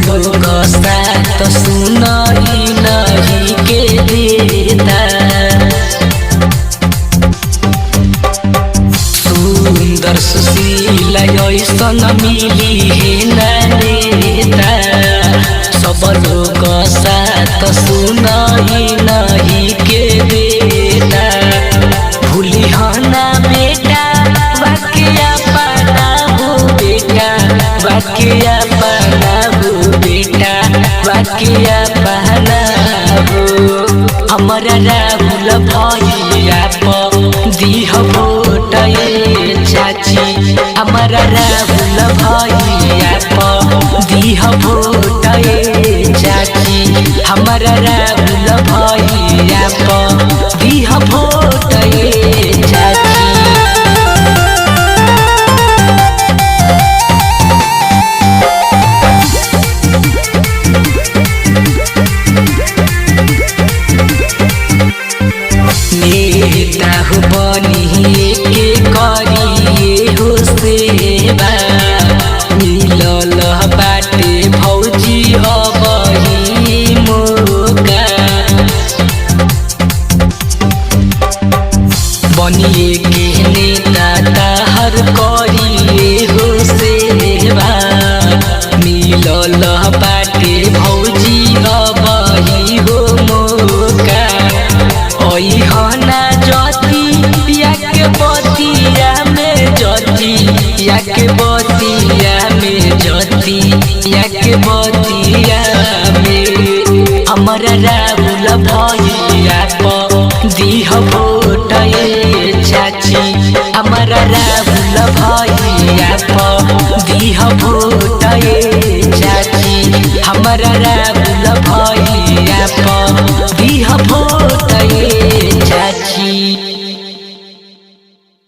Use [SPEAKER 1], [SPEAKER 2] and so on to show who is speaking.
[SPEAKER 1] लोग साथ सुनाई नहीं के देता। सुंदर सुशील ऐसन मिली है नेता, सब लोग साथ सुनाई नहीं के देता। भूली ना बेटा वाकिया पाना हो बेटा, वाकिया पाना हो बेटा, वाकिया पाना हो। हमारा राहुल भैया प दीह वोट चाची, हमारा राहुल भैया प दीह वोट चाची, हमारा राहुल भैया प दीह वोट चाची। नेता हो बनिए के करिए हो सेवा, मिलल बाटे भौजी अब ही मौका। बनिए के नेता ताहर करिए हो सेवा, मिलल बाटे भौजी अब ही हो मौका। ना जति या के बतिया में जति, या के बतिया में जति, या के बतिया में। हमारा राहुल भैया प दीह